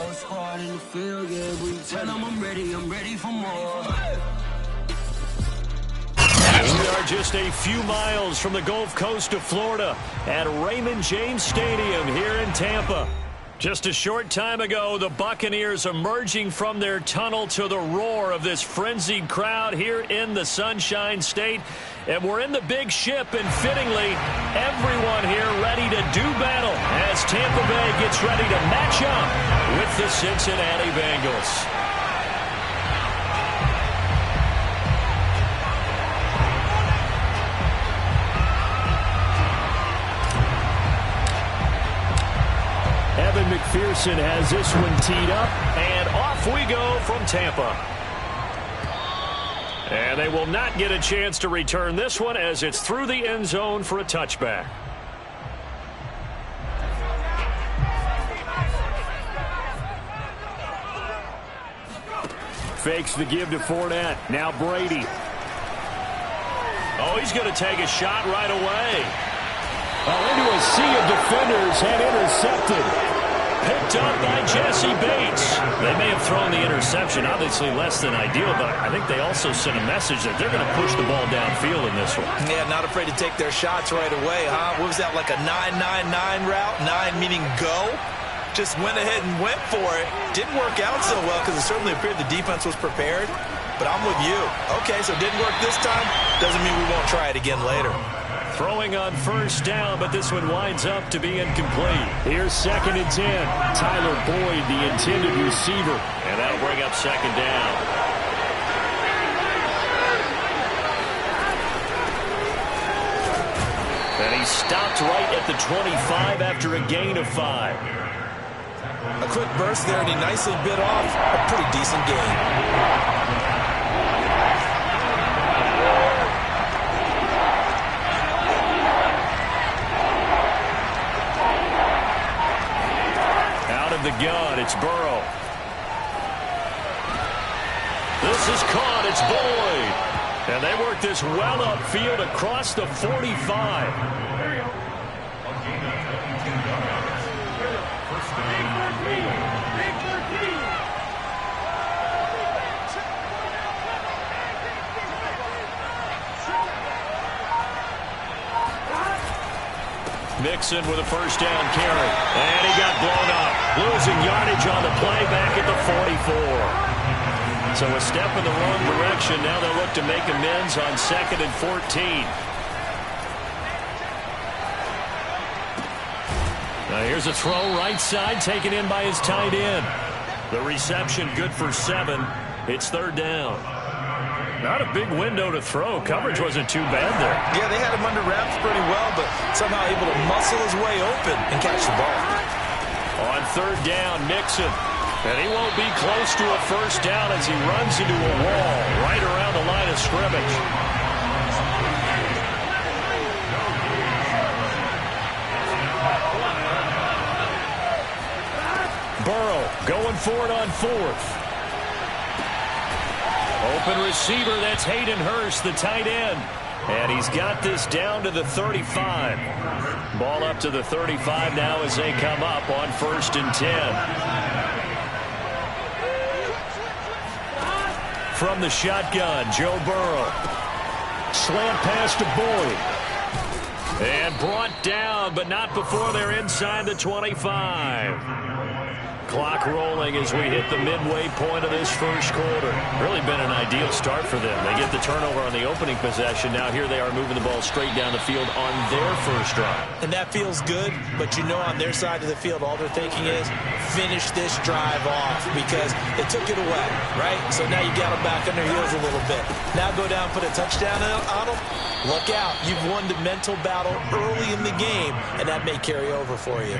whole squad in the field, yeah, we tell them I'm ready for more. We are just a few miles from the Gulf Coast of Florida at Raymond James Stadium here in Tampa. Just a short time ago, the Buccaneers emerging from their tunnel to the roar of this frenzied crowd here in the Sunshine State. And we're in the big ship, and fittingly, everyone here ready to do battle as Tampa Bay gets ready to match up with the Cincinnati Bengals. Evan McPherson has this one teed up, and off we go from Tampa. And they will not get a chance to return this one as it's through the end zone for a touchback. Fakes the give to Fournette. Now Brady. Oh, he's going to take a shot right away. Into a sea of defenders and intercepted. Picked up by Jesse Bates. They may have thrown the interception, obviously less than ideal, but I think they also sent a message that they're going to push the ball downfield in this one. Yeah, not afraid to take their shots right away, huh? What was that, like a 9-9-9 route? 9 meaning go? Just went ahead and went for it. Didn't work out so well because it certainly appeared the defense was prepared. But I'm with you. Okay, so it didn't work this time. Doesn't mean we won't try it again later. Throwing on first down, but this one winds up to be incomplete. Here's 2nd and 10. Tyler Boyd, the intended receiver. And that'll bring up 2nd down. And he stopped right at the 25 after a gain of 5. A quick burst there, and he nicely bit off a pretty decent gain. The gun, it's Burrow. This is caught, it's Boyd. And they work this well upfield across the 45. Mixon with a first down carry. And he got blown up. Losing yardage on the play back at the 44. So a step in the wrong direction. Now they'll look to make amends on 2nd and 14. Now here's a throw right side taken in by his tight end. The reception good for 7. It's 3rd down. Not a big window to throw. Coverage wasn't too bad there. Yeah, they had him under wraps pretty well, but somehow able to muscle his way open and catch the ball. On 3rd down, Mixon. And he won't be close to a first down as he runs into a wall right around the line of scrimmage. Burrow going for it on 4th. Open receiver, that's Hayden Hurst, the tight end. And he's got this down to the 35. Ball up to the 35 now as they come up on 1st and 10. From the shotgun, Joe Burrow. Slant pass to Boyd. And brought down, but not before they're inside the 25. Clock rolling as we hit the midway point of this first quarter. Really been an ideal start for them. They get the turnover on the opening possession. Now here they are moving the ball straight down the field on their first drive. And that feels good, but you know on their side of the field all they're thinking is finish this drive off because they took it away, right? So now you got them back on their heels a little bit. Now go down, put a touchdown on them. Look out. You've won the mental battle early in the game, and that may carry over for you.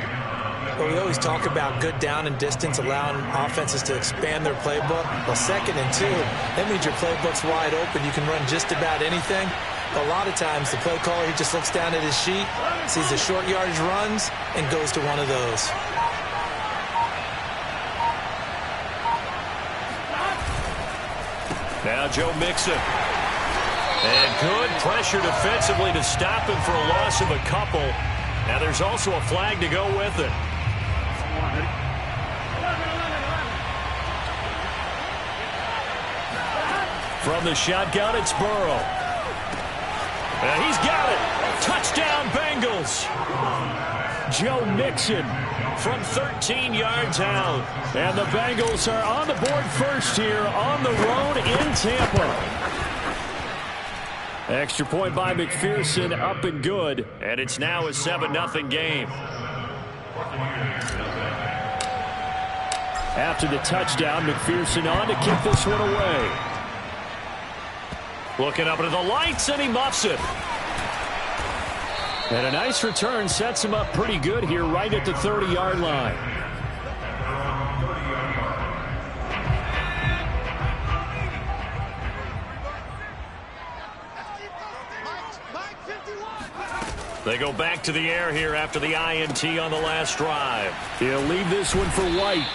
Well, we always talk about good down and distance, allowing offenses to expand their playbook. Well, 2nd and 2, that means your playbook's wide open. You can run just about anything. A lot of times, the play caller, he just looks down at his sheet, sees the short yardage runs, and goes to one of those. Now Joe Mixon. And good pressure defensively to stop him for a loss of a couple. Now there's also a flag to go with it. From the shotgun, it's Burrow. And he's got it. Touchdown, Bengals. Joe Mixon from 13 yards out. And the Bengals are on the board first here on the road in Tampa. Extra point by McPherson, up and good. And it's now a 7-0 game. After the touchdown, McPherson on to kick this one away. Looking up into the lights, and he muffs it. And a nice return sets him up pretty good here right at the 30-yard line. They go back to the air here after the INT on the last drive. He'll leave this one for White.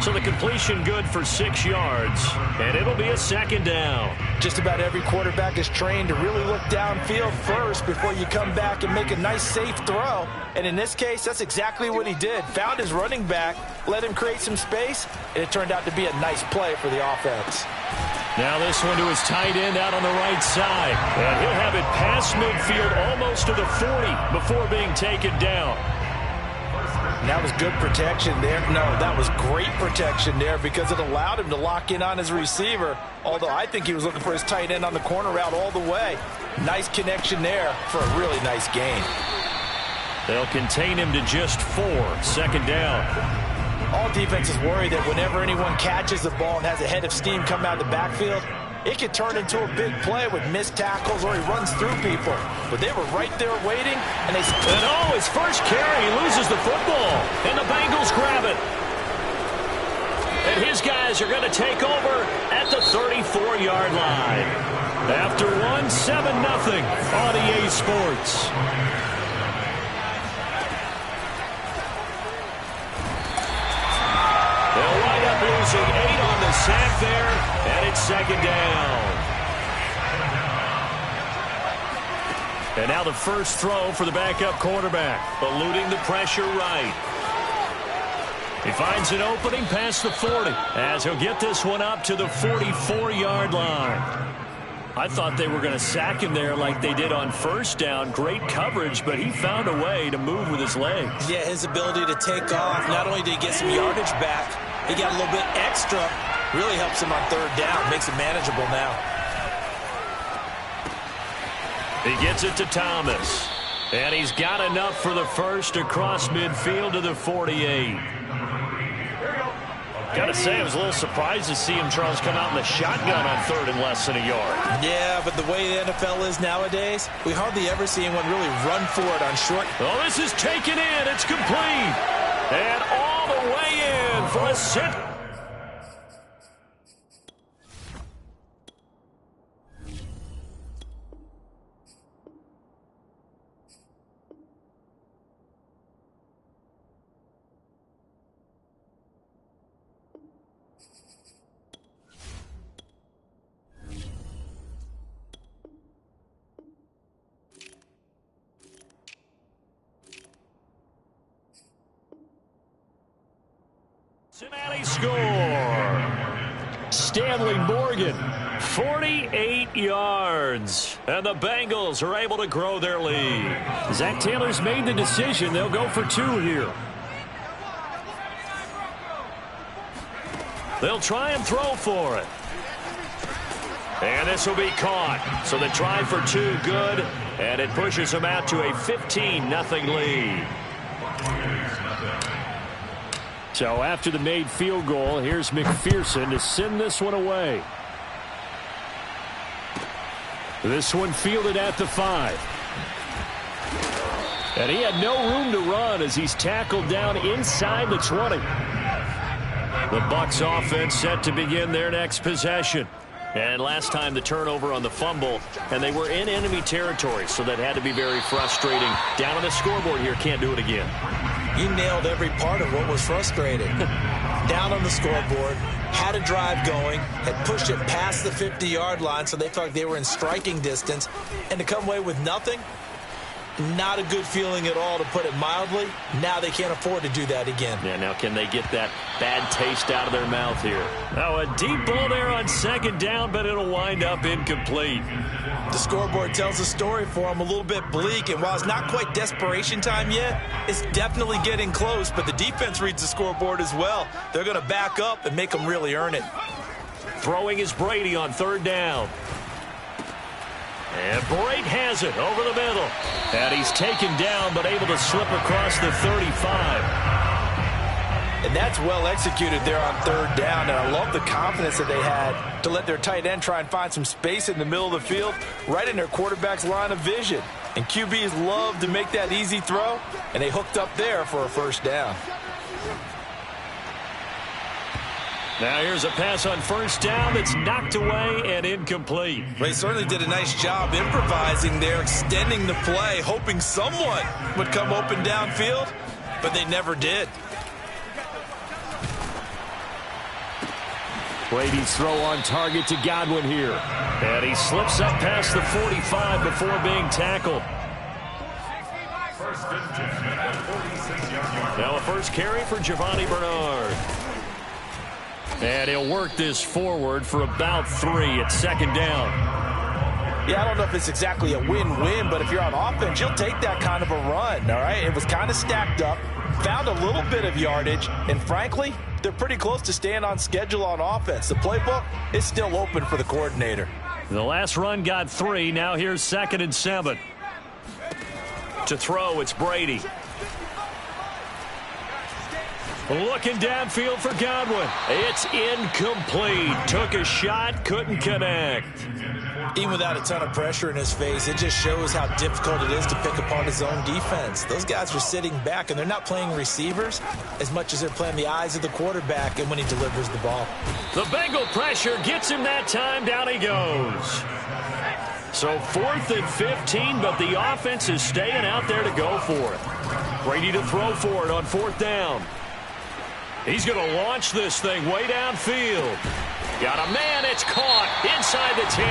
So the completion good for 6 yards, and it'll be a second down. Just about every quarterback is trained to really look downfield first before you come back and make a nice, safe throw. And in this case, that's exactly what he did. Found his running back, let him create some space, and it turned out to be a nice play for the offense. Now this one to his tight end out on the right side. And he'll have it past midfield almost to the 40 before being taken down. And that was good protection there. No, that was great protection there because it allowed him to lock in on his receiver, although I think he was looking for his tight end on the corner route all the way. Nice connection there for a really nice gain. They'll contain him to just 4. Second down. All defenses worry that whenever anyone catches the ball and has a head of steam come out of the backfield, it could turn into a big play with missed tackles or he runs through people. But they were right there waiting, and they... And oh, his first carry, he loses the football, and the Bengals grab it. And his guys are going to take over at the 34-yard line. After one, 7-0 on EA Sports. They'll wind up losing 8 on the sack there, and it's second down. And now the first throw for the backup quarterback, eluding the pressure right. He finds an opening past the 40 as he'll get this one up to the 44-yard line. I thought they were going to sack him there like they did on first down. Great coverage, but he found a way to move with his legs. Yeah, his ability to take off. Not only did he get some yardage back, he got a little bit extra. Really helps him on third down. Makes it manageable now. He gets it to Thomas. And he's got enough for the first across midfield to the 48. Got to say, I was a little surprised to see him, Charles, come out in the shotgun on third and less than a yard. Yeah, but the way the NFL is nowadays, we hardly ever see anyone really run for it on short. Oh, this is taken in. It's complete. And all the way in for a sit. Cincinnati score. Stanley Morgan, 48 yards. And the Bengals are able to grow their lead. Zach Taylor's made the decision. They'll go for 2 here. They'll try and throw for it. And this will be caught. So the try for 2 good. And it pushes them out to a 15-0 lead. So after the made field goal, here's McPherson to send this one away. This one fielded at the 5. And he had no room to run as he's tackled down inside the 20. The Bucs offense set to begin their next possession. And last time the turnover on the fumble, and they were in enemy territory, so that had to be very frustrating. Down on the scoreboard here, can't do it again. You nailed every part of what was frustrating. Down on the scoreboard, had a drive going, had pushed it past the 50-yard line so they felt like they were in striking distance, and to come away with nothing, Not a good feeling at all, to put it mildly. Now they can't afford to do that again. Yeah, now can they get that bad taste out of their mouth here? Now a deep ball there on second down, but it'll wind up incomplete. The scoreboard tells a story for them, a little bit bleak, and while it's not quite desperation time yet, it's definitely getting close, but the defense reads the scoreboard as well. They're going to back up and make them really earn it. Throwing is Brady on third down. And Brady has it over the middle. And he's taken down, but able to slip across the 35. And that's well executed there on third down. And I love the confidence that they had to let their tight end try and find some space in the middle of the field, right in their quarterback's line of vision. And QBs love to make that easy throw, and they hooked up there for a first down. Now here's a pass on first down that's knocked away and incomplete. They certainly did a nice job improvising there, extending the play, hoping someone would come open downfield, but they never did. Brady's throw on target to Godwin here. And he slips up past the 45 before being tackled. Now a first carry for Giovanni Bernard. And he'll work this forward for about 3 at second down. Yeah, I don't know if it's exactly a win-win, but if you're on offense, you'll take that kind of a run, all right? It was kind of stacked up, found a little bit of yardage, and frankly, they're pretty close to staying on schedule on offense. The playbook is still open for the coordinator. The last run got 3. Now here's 2nd and 7. To throw, it's Brady. Looking downfield for Godwin. It's incomplete. Took a shot, couldn't connect. Even without a ton of pressure in his face, it just shows how difficult it is to pick apart his own defense. Those guys are sitting back, and they're not playing receivers as much as they're playing the eyes of the quarterback and when he delivers the ball. The Bengal pressure gets him that time. Down he goes. So 4th and 15, but the offense is staying out there to go for it. Brady to throw for it on 4th down. He's going to launch this thing way downfield. Got a man. It's caught inside the 10.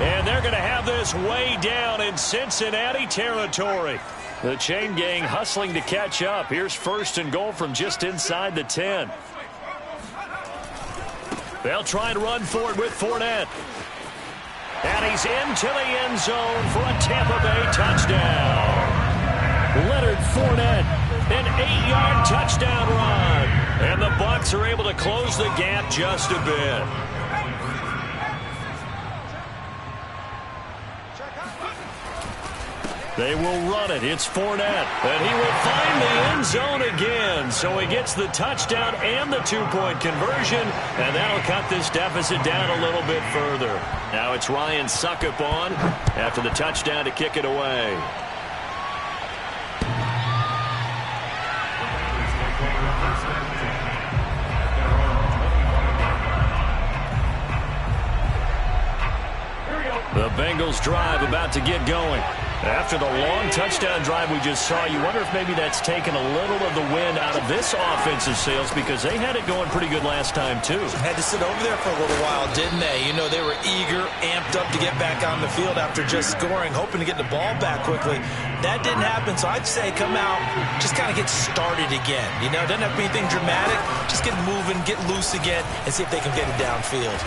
And they're going to have this way down in Cincinnati territory. The chain gang hustling to catch up. Here's 1st and goal from just inside the 10. They'll try and run for it with Fournette. And he's into the end zone for a Tampa Bay touchdown. Leonard Fournette. An 8-yard touchdown run. And the Bucs are able to close the gap just a bit. They will run it. It's Fournette. And he will find the end zone again. So he gets the touchdown and the 2-point conversion. And that'll cut this deficit down a little bit further. Now it's Ryan Succop on after the touchdown to kick it away. The Bengals drive about to get going. After the long touchdown drive we just saw, you wonder if maybe that's taken a little of the wind out of this offensive sails, because they had it going pretty good last time too. Had to sit over there for a little while, didn't they? You know, they were eager, amped up to get back on the field after just scoring, hoping to get the ball back quickly. That didn't happen, so I'd say come out, just kind of get started again. You know, it doesn't have to be anything dramatic. Just get moving, get loose again, and see if they can get it downfield.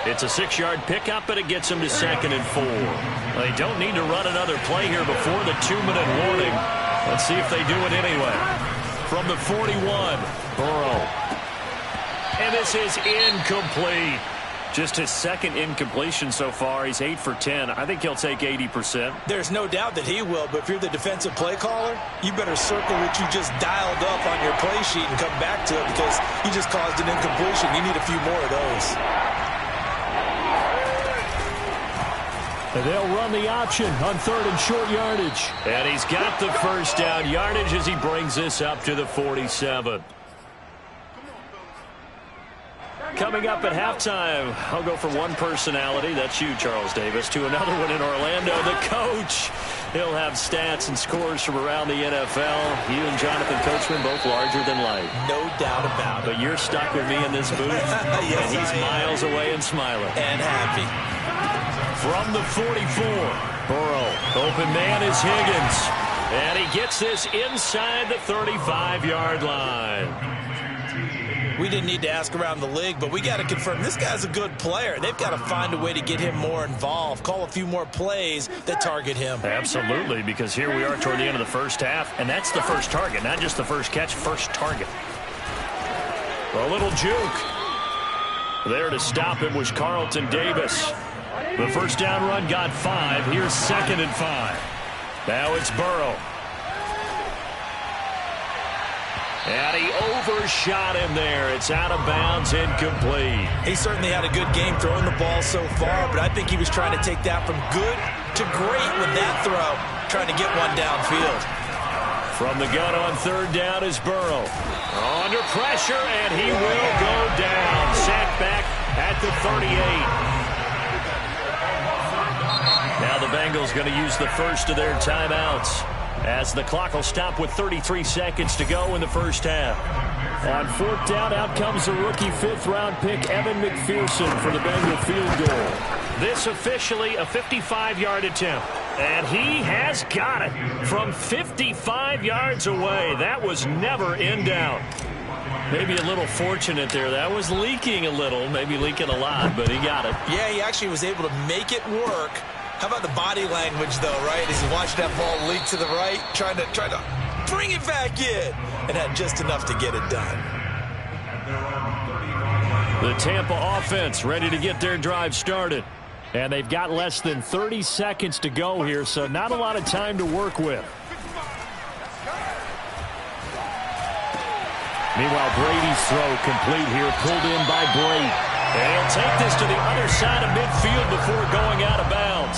It's a 6-yard pickup, but it gets them to 2nd and 4. They don't need to run another play here before the 2-minute warning. Let's see if they do it anyway. From the 41, Burrow. And this is incomplete. Just his 2nd incompletion so far. He's 8 for 10. I think he'll take 80%. There's no doubt that he will, but if you're the defensive play caller, you better circle what you just dialed up on your play sheet and come back to it, because you just caused an incompletion. You need a few more of those. And they'll run the option on 3rd and short yardage. And he's got the first down yardage as he brings this up to the 47. Coming up at halftime, I'll go from one personality, that's you, Charles Davis, to another one in Orlando, the coach. He'll have stats and scores from around the NFL. You and Jonathan Coachman, both larger than life. No doubt about it. But you're stuck with me in this booth, yes, and he's miles away and smiling. And happy. from the 44. Burrow, open man is Higgins. And he gets this inside the 35-yard line. We didn't need to ask around the league, but we got to confirm this guy's a good player. They've got to find a way to get him more involved, call a few more plays that target him. Absolutely, because here we are toward the end of the first half, and that's the first target, not just the first catch, first target. A little juke. There to stop him was Carlton Davis. The first down run got 5. Here's 2nd and 5. Now it's Burrow. And he overshot him there. It's out of bounds, incomplete. He certainly had a good game throwing the ball so far, but I think he was trying to take that from good to great with that throw, trying to get one downfield. From the gun on 3rd down is Burrow. Under pressure, and he will go down. Sacked back at the 38. Now the Bengals going to use the first of their timeouts, as the clock will stop with 33 seconds to go in the first half. On 4th down, out comes the rookie 5th-round pick, Evan McPherson, for the Bengal field goal. This officially a 55-yard attempt. And he has got it from 55 yards away. That was never in doubt. Maybe a little fortunate there. That was leaking a little, maybe leaking a lot, but he got it. Yeah, he actually was able to make it work. How about the body language, though, right? As he watched that ball leak to the right, trying to bring it back in, and had just enough to get it done. The Tampa offense ready to get their drive started. And they've got less than 30 seconds to go here, so not a lot of time to work with. Meanwhile, Brady's throw complete here, pulled in by Brady. And he'll take this to the other side of midfield before going out of bounds.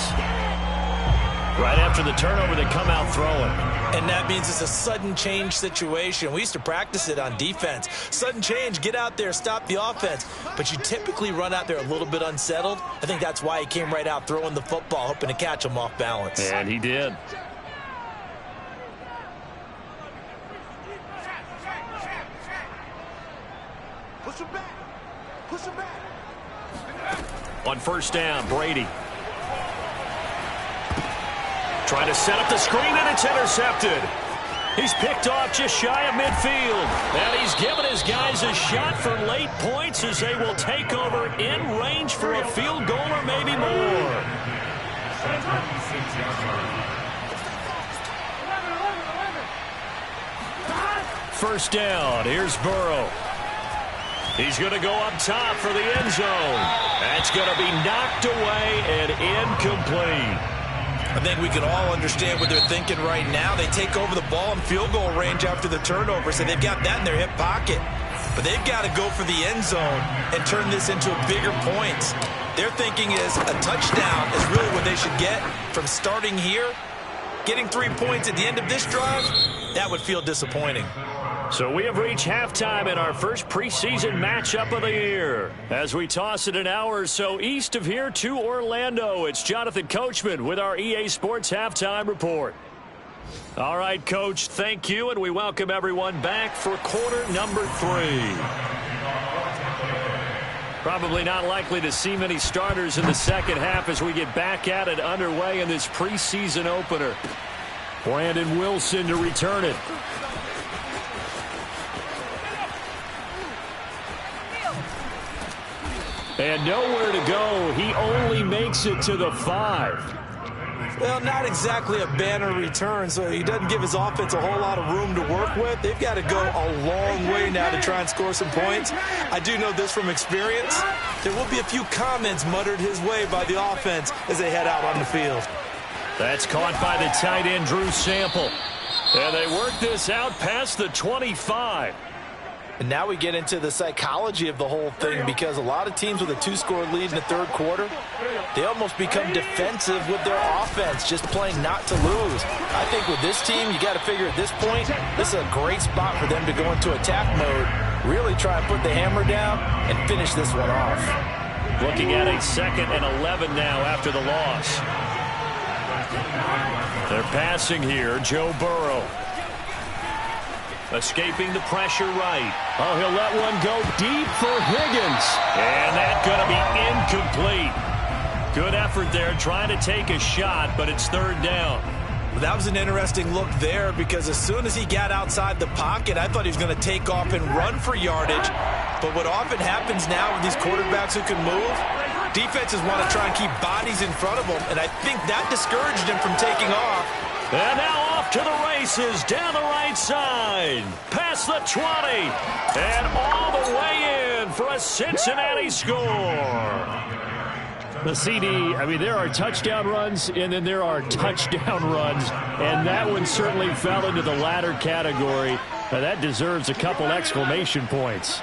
Right after the turnover, they come out throwing. And that means it's a sudden change situation. We used to practice it on defense. Sudden change, get out there, stop the offense. But you typically run out there a little bit unsettled. I think that's why he came right out throwing the football, hoping to catch him off balance. And he did. Push him back. Push him back. On 1st down, Brady. Trying to set up the screen, and it's intercepted. He's picked off just shy of midfield. And he's given his guys a shot for late points as they will take over in range for a field goal or maybe more. First down, here's Burrow. He's going to go up top for the end zone. That's going to be knocked away and incomplete. I think we can all understand what they're thinking right now. They take over the ball in field goal range after the turnover, so they've got that in their hip pocket. But they've got to go for the end zone and turn this into a bigger point. Their thinking is a touchdown is really what they should get from starting here. Getting 3 points at the end of this drive, that would feel disappointing. So we have reached halftime in our first preseason matchup of the year. As we toss it an hour or so east of here to Orlando, it's Jonathan Coachman with our EA Sports Halftime Report. All right, Coach, thank you, and we welcome everyone back for quarter number 3. Probably not likely to see many starters in the second half as we get back at it underway in this preseason opener. Brandon Wilson to return it. And nowhere to go. He only makes it to the 5. Well, not exactly a banner return, so he doesn't give his offense a whole lot of room to work with. They've got to go a long way now to try and score some points. I do know this from experience. There will be a few comments muttered his way by the offense as they head out on the field. That's caught by the tight end, Drew Sample. And they work this out past the 25. And now we get into the psychology of the whole thing, because a lot of teams with a 2-score lead in the third quarter, they almost become defensive with their offense, just playing not to lose. I think with this team, you got to figure at this point, this is a great spot for them to go into attack mode, really try and put the hammer down and finish this one off. Looking at a 2nd and 11 now after the loss. They're passing here, Joe Burrow. Escaping the pressure right. Oh, he'll let one go deep for Higgins. And that's going to be incomplete. Good effort there trying to take a shot, but it's third down. That was an interesting look there because as soon as he got outside the pocket, I thought he was going to take off and run for yardage. But what often happens now with these quarterbacks who can move, defenses want to try and keep bodies in front of them, and I think that discouraged him from taking off. And now off to the races, down the right side, past the 20, and all the way in for a Cincinnati score. The CD, I mean, there are touchdown runs, and then there are touchdown runs, and that one certainly fell into the latter category. Now, that deserves a couple exclamation points.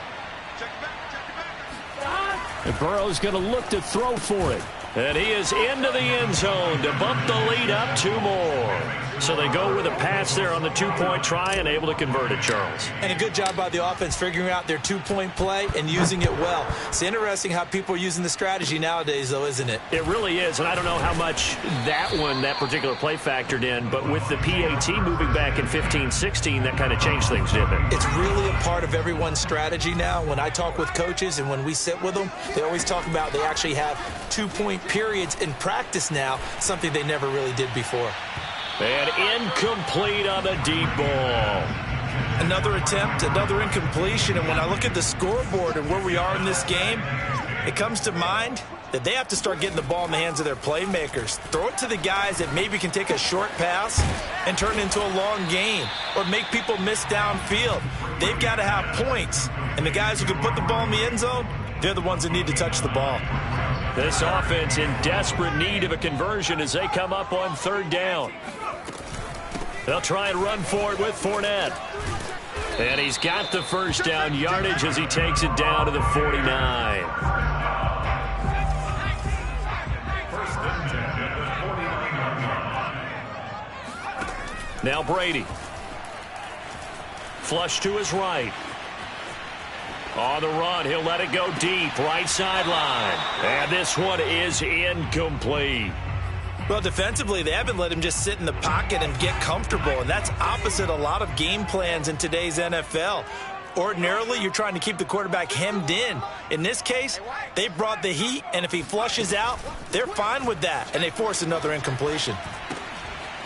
And Burrow's going to look to throw for it. And he is into the end zone to bump the lead up 2 more. So they go with a pass there on the 2-point try and able to convert it, Charles. And a good job by the offense figuring out their 2-point play and using it well. It's interesting how people are using the strategy nowadays, though, isn't it? It really is, and I don't know how much that particular play factored in, but with the PAT moving back in 15-16, that kind of changed things, didn't it? It's really a part of everyone's strategy now. When I talk with coaches and when we sit with them, they always talk about they actually have 2-point periods in practice now, something they never really did before. And incomplete on the deep ball. Another attempt, another incompletion, and when I look at the scoreboard and where we are in this game, it comes to mind that they have to start getting the ball in the hands of their playmakers. Throw it to the guys that maybe can take a short pass and turn it into a long gain or make people miss downfield. They've got to have points, and the guys who can put the ball in the end zone, they're the ones that need to touch the ball. This offense in desperate need of a conversion as they come up on third down. They'll try and run for it with Fournette. And he's got the first down yardage as he takes it down to the 49. Now Brady. Flush to his right. On the run, he'll let it go deep, right sideline. And this one is incomplete. Well, defensively, they haven't let him just sit in the pocket and get comfortable, and that's opposite a lot of game plans in today's NFL. Ordinarily, you're trying to keep the quarterback hemmed in. In this case, they brought the heat, and if he flushes out, they're fine with that, and they force another incompletion.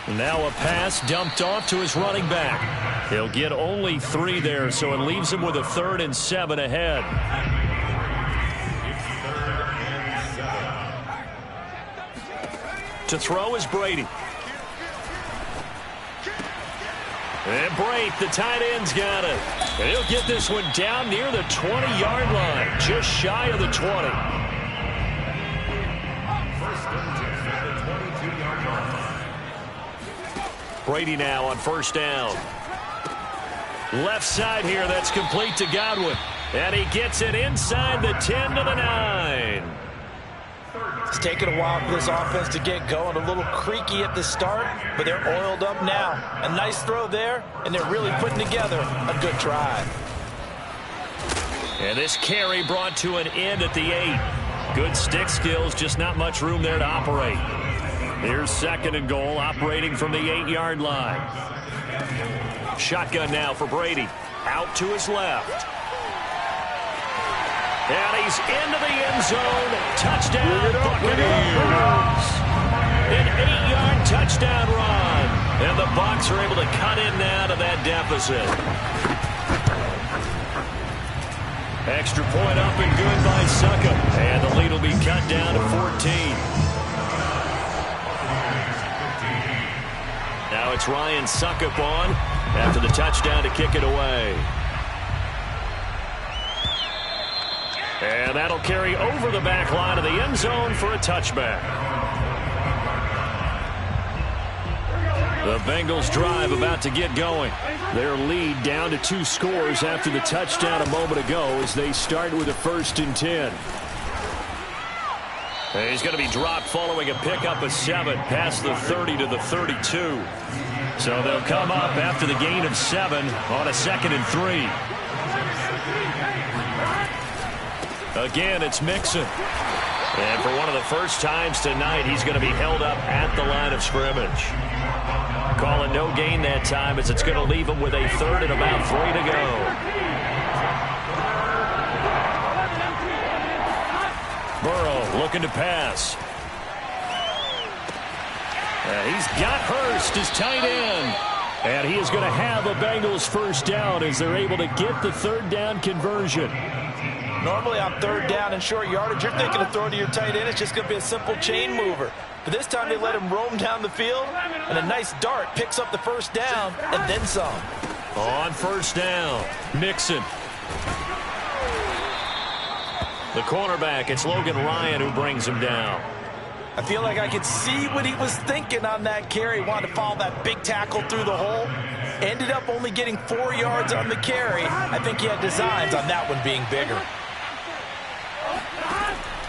Now a pass dumped off to his running back. He'll get only 3 there, so it leaves him with a 3rd and 7 ahead. To throw is Brady. And Brate, the tight end's got it. And he'll get this one down near the 20-yard line, just shy of the 20. Brady now on first down. Left side here, that's complete to Godwin. And he gets it inside the 10 to the 9. It's taken a while for this offense to get going. A little creaky at the start, but they're oiled up now. A nice throw there, and they're really putting together a good drive. And this carry brought to an end at the 8. Good stick skills, just not much room there to operate. Here's 2nd and goal, operating from the 8-yard line. Shotgun now for Brady. Out to his left. And he's into the end zone. Touchdown, Buccaneers. An 8-yard touchdown run. And the Bucs are able to cut in now to that deficit. Extra point up and good by Succop. And the lead will be cut down to 14. Now it's Ryan Succop on after the touchdown to kick it away. And that'll carry over the back line of the end zone for a touchback. The Bengals drive about to get going. Their lead down to 2 scores after the touchdown a moment ago as they start with a 1st and 10. And he's going to be dropped following a pickup of 7 past the 30 to the 32. So they'll come up after the gain of 7 on a 2nd and 3. Again, it's Mixon. And for one of the first times tonight, he's going to be held up at the line of scrimmage. Calling no gain that time as it's going to leave him with a 3rd and about 3 to go. Burrow looking to pass. He's got Hurst as tight end. And he is going to have a Bengals first down as they're able to get the third down conversion. Normally on third down and short yardage, you're thinking of throwing to your tight end. It's just going to be a simple chain mover. But this time they let him roam down the field, and a nice dart picks up the first down and then some. On first down, Mixon. The cornerback, it's Logan Ryan who brings him down. I feel like I could see what he was thinking on that carry. Wanted to follow that big tackle through the hole. Ended up only getting 4 yards on the carry. I think he had designs on that one being bigger.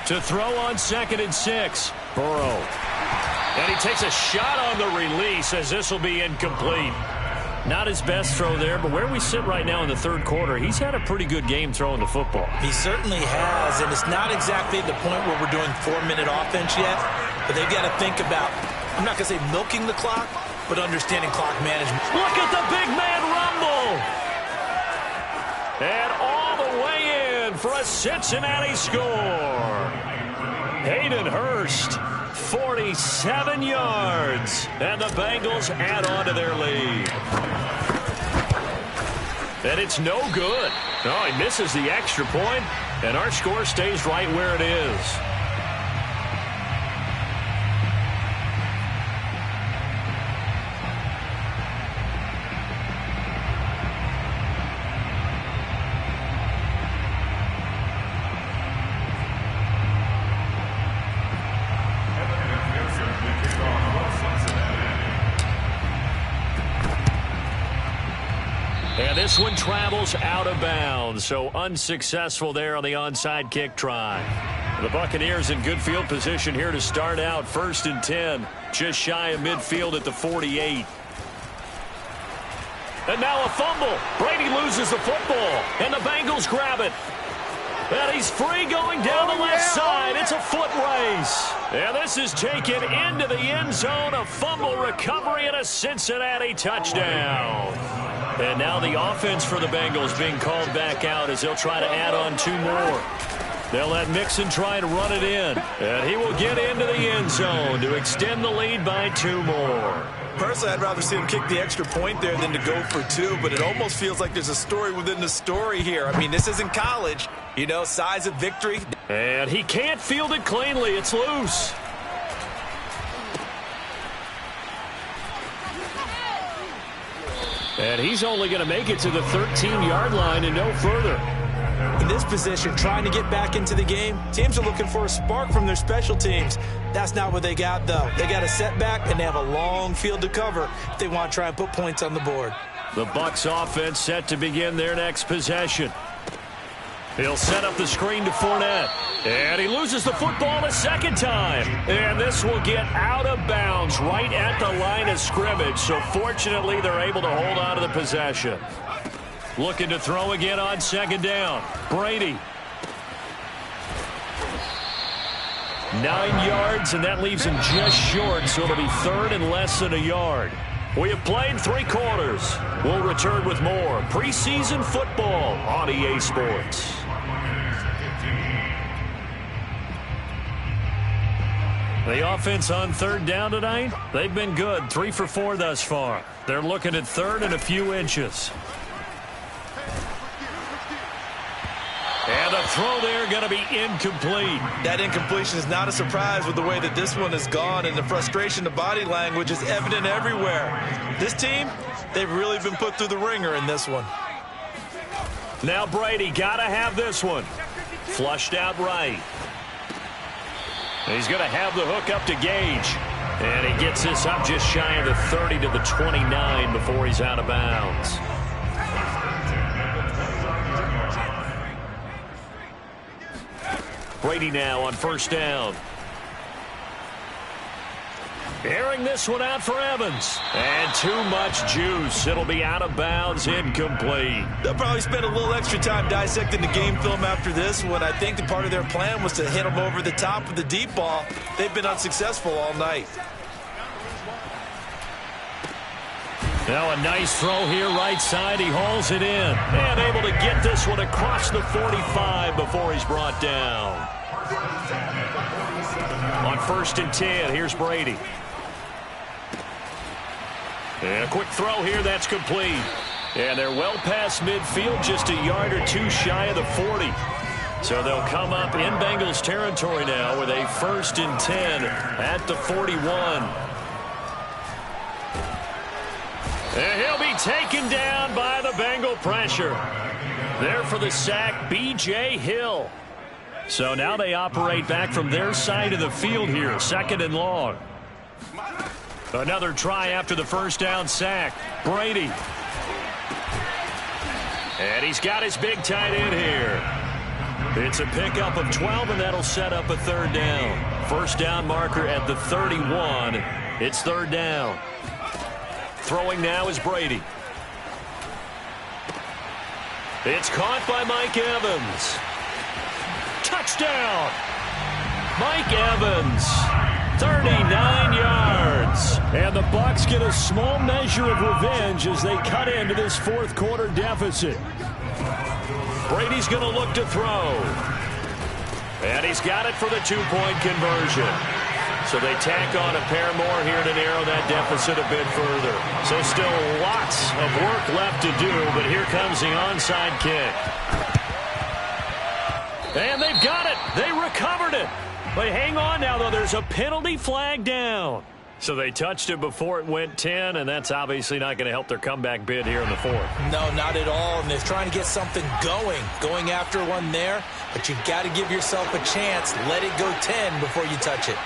To throw on 2nd and 6, Burrow. And he takes a shot on the release as this will be incomplete. Not his best throw there, but where we sit right now in the third quarter, he's had a pretty good game throwing the football. He certainly has, and it's not exactly the point where we're doing 4-minute offense yet, but they've got to think about, I'm not going to say milking the clock, but understanding clock management. Look at the big man rumble! And all the way in for a Cincinnati score. Hayden Hurst, 47 yards, and the Bengals add on to their lead. And it's no good. Oh, he misses the extra point, and our score stays right where it is. And this one travels out of bounds, so unsuccessful there on the onside kick try. The Buccaneers in good field position here to start out. 1st and 10, just shy of midfield at the 48. And now a fumble. Brady loses the football, and the Bengals grab it. And he's free going down the left side. It's a foot race. And this is taken into the end zone. A fumble recovery and a Cincinnati touchdown. And now the offense for the Bengals being called back out as they'll try to add on 2 more. They'll let Mixon try to run it in. And he will get into the end zone to extend the lead by 2 more. Personally, I'd rather see him kick the extra point there than to go for 2, but it almost feels like there's a story within the story here. I mean, this isn't college. You know, size of victory. And he can't field it cleanly. It's loose. And he's only going to make it to the 13-yard line and no further. In this position, trying to get back into the game, teams are looking for a spark from their special teams. That's not what they got, though. They got a setback, and they have a long field to cover if they want to try and put points on the board. The Bucs offense set to begin their next possession. He'll set up the screen to Fournette. And he loses the football a second time. And this will get out of bounds right at the line of scrimmage. So fortunately, they're able to hold on to the possession. Looking to throw again on 2nd down. Brady. 9 yards, and that leaves him just short. So it'll be 3rd and less than a yard. We have played 3 quarters. We'll return with more preseason football on EA Sports. The offense on 3rd down tonight, they've been good. 3 for 4 thus far. They're looking at 3rd and a few inches. And the throw there going to be incomplete. That incompletion is not a surprise with the way that this one has gone, and the frustration, the body language is evident everywhere. This team, they've really been put through the ringer in this one. Now Brady got to have this one. Flushed out right. He's going to have the hook up to Gage. And he gets this up just shy of the 30 to the 29 before he's out of bounds. Brady now on 1st down. Airing this one out for Evans. And too much juice. It'll be out of bounds, incomplete. They'll probably spend a little extra time dissecting the game film after this one. I think the part of their plan was to hit them over the top with the deep ball. They've been unsuccessful all night. Now a nice throw here right side. He hauls it in. And able to get this one across the 45 before he's brought down. On 1st and 10, here's Brady. And a quick throw here, that's complete. And they're well past midfield, just a yard or two shy of the 40. So they'll come up in Bengals territory now with a 1st and 10 at the 41. And he'll be taken down by the Bengal pressure. There for the sack, B.J. Hill. So now they operate back from their side of the field here, 2nd and long. Another try after the first down sack. Brady. And he's got his big tight end here. It's a pickup of 12, and that'll set up a 3rd down. First down marker at the 31. It's 3rd down. Throwing now is Brady. It's caught by Mike Evans. Touchdown! Mike Evans, 39 yards. And the Bucs get a small measure of revenge as they cut into this 4th quarter deficit. Brady's going to look to throw. And he's got it for the 2-point conversion. So they tack on a pair more here to narrow that deficit a bit further. So still lots of work left to do, but here comes the onside kick. And they've got it. They recovered it. But hang on now, though. There's a penalty flag down. So they touched it before it went 10, and that's obviously not going to help their comeback bid here in the 4th. No, not at all. And they're trying to get something going after one there. But you've got to give yourself a chance. Let it go 10 before you touch it.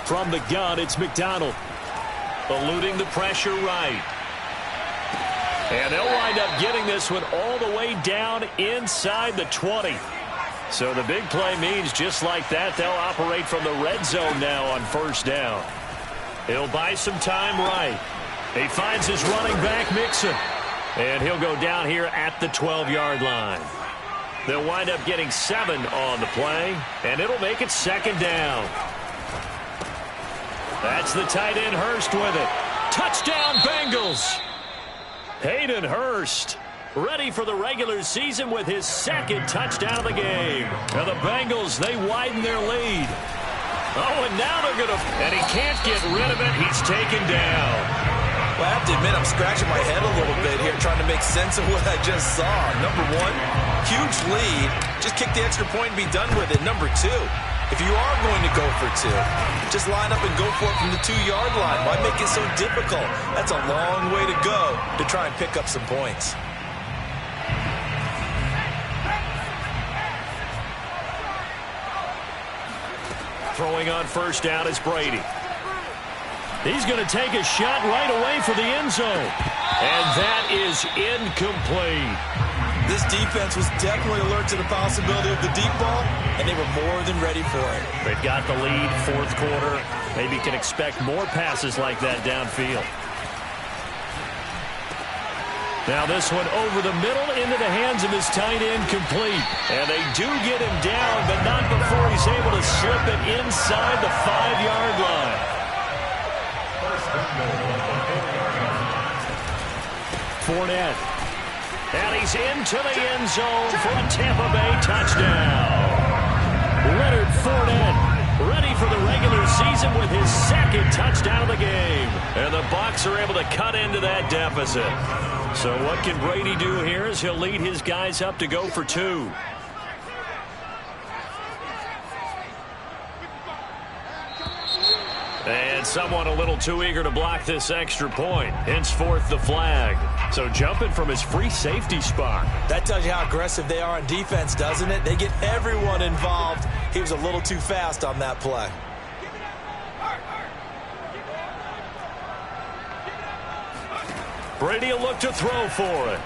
From the gun, it's McDonald. Eluding the pressure right. And they'll wind up getting this one all the way down inside the 20. So the big play means just like that, they'll operate from the red zone now on 1st down. He'll buy some time right. He finds his running back, Mixon. And he'll go down here at the 12-yard line. They'll wind up getting 7 on the play, and it'll make it 2nd down. That's the tight end Hurst with it. Touchdown, Bengals! Hayden Hurst, ready for the regular season with his 2nd touchdown of the game. And the Bengals, they widen their lead. Oh, and now they're going to... And he can't get rid of it. He's taken down. Well, I have to admit, I'm scratching my head a little bit here trying to make sense of what I just saw. Number 1, huge lead. Just kick the extra point and be done with it. Number 2, if you are going to go for 2, just line up and go for it from the 2-yard line. Why make it so difficult? That's a long way to go to try and pick up some points. Throwing on 1st down is Brady. He's going to take a shot right away for the end zone. And that is incomplete. This defense was definitely alert to the possibility of the deep ball, and they were more than ready for it. They've got the lead, 4th quarter. Maybe can expect more passes like that downfield. Now this one over the middle into the hands of his tight end, complete. And they do get him down, but not before he's able to slip it inside the 5-yard line. Fournette. And he's into the end zone for a Tampa Bay touchdown. Leonard Fournette, ready for the regular season with his 2nd touchdown of the game. And the Bucs are able to cut into that deficit. So what can Brady do here is he'll lead his guys up to go for 2. And someone a little too eager to block this extra point. Henceforth the flag. So jumping from his free safety spot. That tells you how aggressive they are on defense, doesn't it? They get everyone involved. He was a little too fast on that play. Brady will look to throw for it.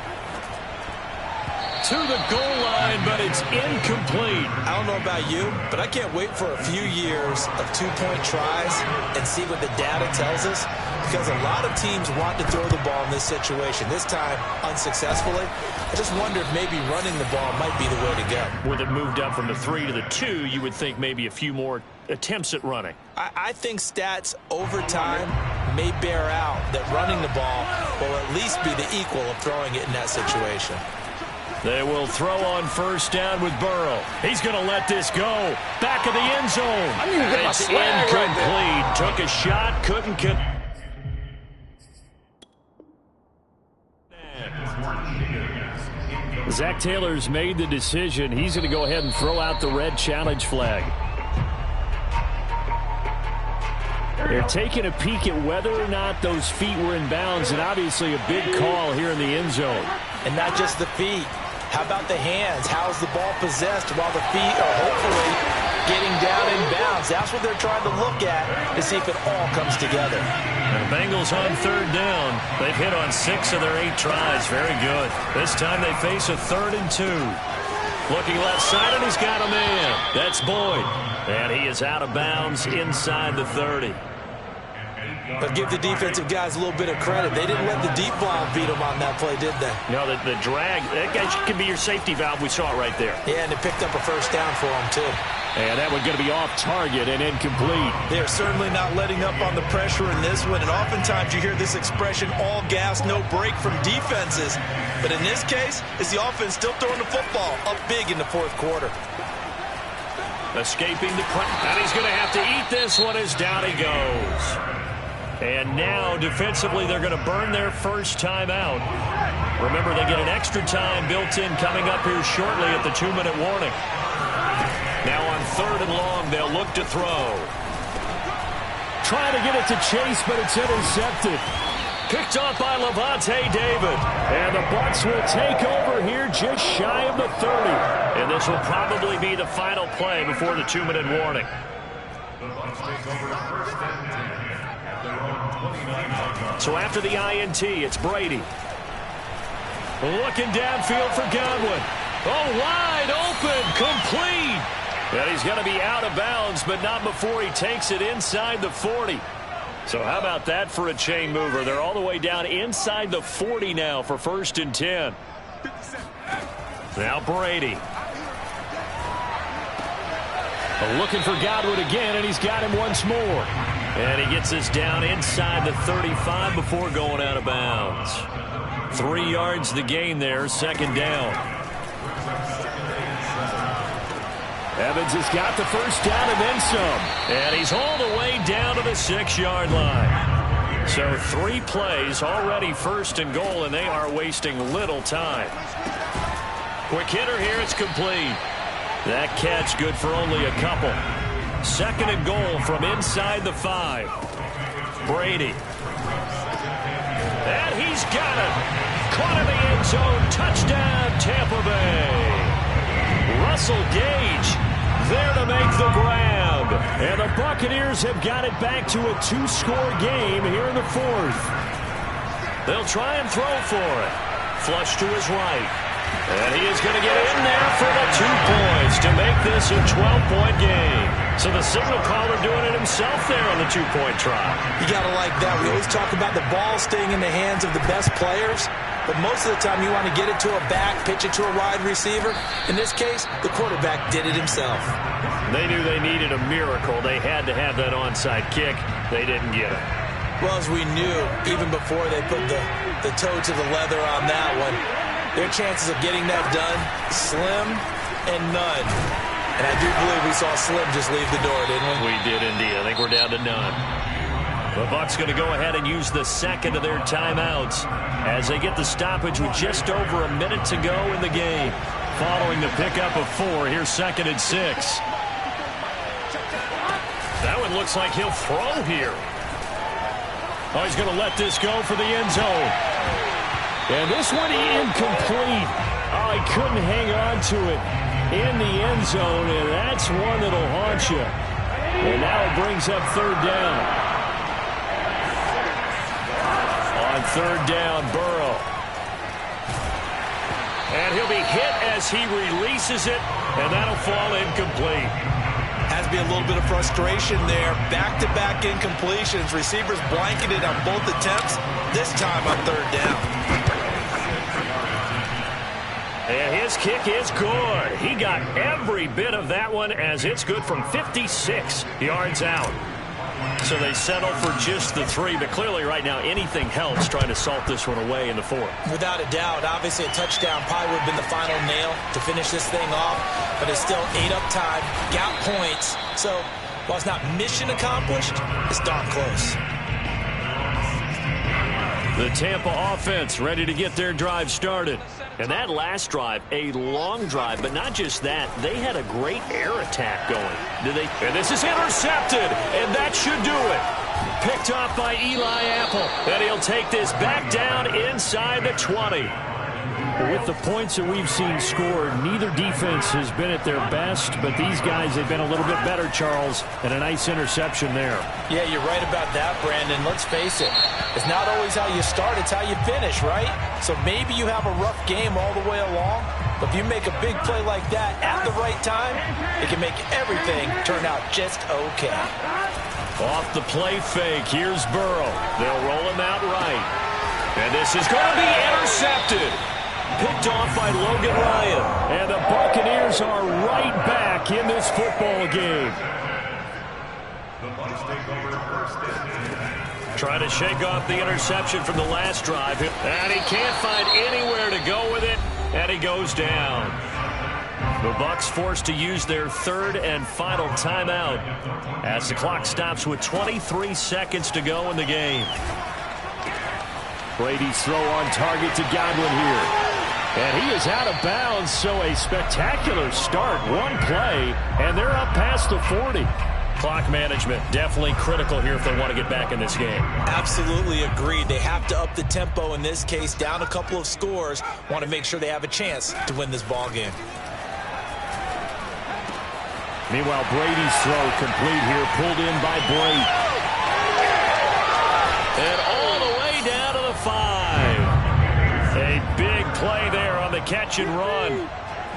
To the goal line, but it's incomplete. I don't know about you, but I can't wait for a few years of 2-point tries and see what the data tells us, because a lot of teams want to throw the ball in this situation. This time, unsuccessfully. I just wonder if maybe running the ball might be the way to go. With it moved up from the 3 to the 2, you would think maybe a few more attempts at running. I think stats over time may bear out that running the ball will at least be the equal of throwing it in that situation. They will throw on 1st down with Burrow. He's going to let this go. Back of the end zone. I need to get my it's swag incomplete. right there. Took a shot, couldn't. Zach Taylor's made the decision. He's going to go ahead and throw out the red challenge flag. They're taking a peek at whether or not those feet were in bounds, and obviously a big call here in the end zone. And not just the feet. How about the hands? How's the ball possessed while the feet are hopefully getting down in bounds? That's what they're trying to look at to see if it all comes together. And the Bengals on third down. They've hit on 6 of their 8 tries. Very good. This time they face a 3rd and 2. Looking left side, and he's got a man. That's Boyd. And he is out of bounds inside the 30. But give the defensive guys a little bit of credit. They didn't let the deep ball beat them on that play, did they? No, the drag, that guy can be your safety valve. We saw it right there. Yeah, and they picked up a first down for them, too. And that one's going to be off target and incomplete. They're certainly not letting up on the pressure in this one. And oftentimes you hear this expression, all gas, no break from defenses. But in this case, it's the offense still throwing the football up big in the 4th quarter. Escaping the pressure. And he's going to have to eat this one as down he goes. And now, defensively, they're going to burn their first time out. Remember, they get an extra time built in coming up here shortly at the 2-minute warning. Now on 3rd and long, they'll look to throw. Trying to get it to Chase, but it's intercepted. Picked off by Levante David. And the Bucs will take over here just shy of the 30. And this will probably be the final play before the 2-minute warning. So after the INT, it's Brady. Looking downfield for Godwin. Oh, wide open, complete. And he's going to be out of bounds, but not before he takes it inside the 40. So how about that for a chain mover? They're all the way down inside the 40 now for 1st and 10. Now Brady. Looking for Godwin again, and he's got him once more. And he gets us down inside the 35 before going out of bounds. 3 yards the gain there, 2nd down. Evans has got the first down and then some. And he's all the way down to the 6-yard line. So 3 plays already 1st and goal, and they are wasting little time. Quick hitter here, it's complete. That catch good for only a couple. 2nd and goal from inside the 5. Brady. And he's got it. Caught in the end zone. Touchdown, Tampa Bay. Russell Gage there to make the grab. And the Buccaneers have got it back to a 2-score game here in the 4th. They'll try and throw for it. Flush to his right. And he is going to get in there for the 2 points to make this a 12-point game. So the signal caller doing it himself there on the 2-point try. You got to like that. We always talk about the ball staying in the hands of the best players. But most of the time you want to get it to a back, pitch it to a wide receiver. In this case, the quarterback did it himself. They knew they needed a miracle. They had to have that onside kick. They didn't get it. Well, as we knew, even before they put the toe to the leather on that one, their chances of getting that done, slim and none. And I do believe we saw Slim just leave the door, didn't we? We did indeed. I think we're down to none. The Bucs going to go ahead and use the 2nd of their timeouts as they get the stoppage with just over a minute to go in the game. Following the pickup of 4, here's 2nd and 6. That one looks like he'll throw here. Oh, he's going to let this go for the end zone. And this one incomplete. Oh, he couldn't hang on to it in the end zone, and that's one that'll haunt you. And now it brings up 3rd down. On 3rd down, Burrow. And he'll be hit as he releases it, and that'll fall incomplete. Has to be a little bit of frustration there. Back-to-back incompletions. Receivers blanketed on both attempts, this time on 3rd down. And his kick is good. He got every bit of that one as it's good from 56 yards out. So they settle for just the 3, but clearly right now anything helps trying to salt this one away in the 4th. Without a doubt, obviously a touchdown probably would have been the final nail to finish this thing off, but it's still 8 up time, got points. So while it's not mission accomplished, it's darn close. The Tampa offense ready to get their drive started. And that last drive, a long drive, but not just that. They had a great air attack going. And this is intercepted, and that should do it. Picked off by Eli Apple, and he'll take this back down inside the 20. With the points that we've seen scored, neither defense has been at their best, but these guys have been a little bit better, Charles, and a nice interception there. Yeah, you're right about that, Brandon. Let's face it. It's not always how you start, it's how you finish, right? So maybe you have a rough game all the way along, but if you make a big play like that at the right time, it can make everything turn out just okay. Off the play fake, here's Burrow. They'll roll him out right. And this is going to be intercepted. Picked off by Logan Ryan. And the Buccaneers are right back in this football game. Trying to shake off the interception from the last drive. And he can't find anywhere to go with it. And he goes down. The Bucs forced to use their third and final timeout as the clock stops with 23 seconds to go in the game. Brady's throw on target to Godwin here. And he is out of bounds, so a spectacular start. One play, and they're up past the 40. Clock management definitely critical here if they want to get back in this game. Absolutely agreed. They have to up the tempo in this case, down a couple of scores. Want to make sure they have a chance to win this ball game. Meanwhile, Brady's throw complete here, pulled in by Blake. And all the way down to the 5. A big play there on the catch and run.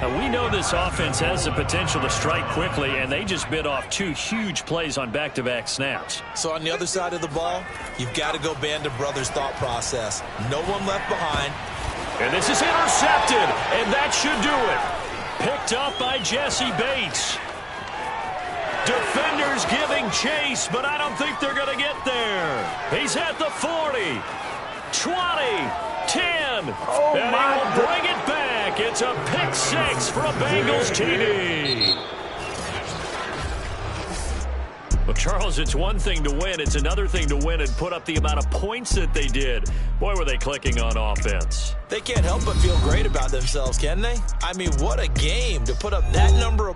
Now, we know this offense has the potential to strike quickly, and they just bit off 2 huge plays on back-to-back snaps. So on the other side of the ball, you've got to go Band of Brothers thought process. No one left behind. And this is intercepted, and that should do it. Picked up by Jesse Bates. Defenders giving chase, but I don't think they're going to get there. He's at the 40, 20, 10, and he will bring it back. It's a pick 6 for a Bengals TD. Well, Charles, it's one thing to win. It's another thing to win and put up the amount of points that they did. Boy, were they clicking on offense. They can't help but feel great about themselves, can they? I mean, what a game to put up that number of points.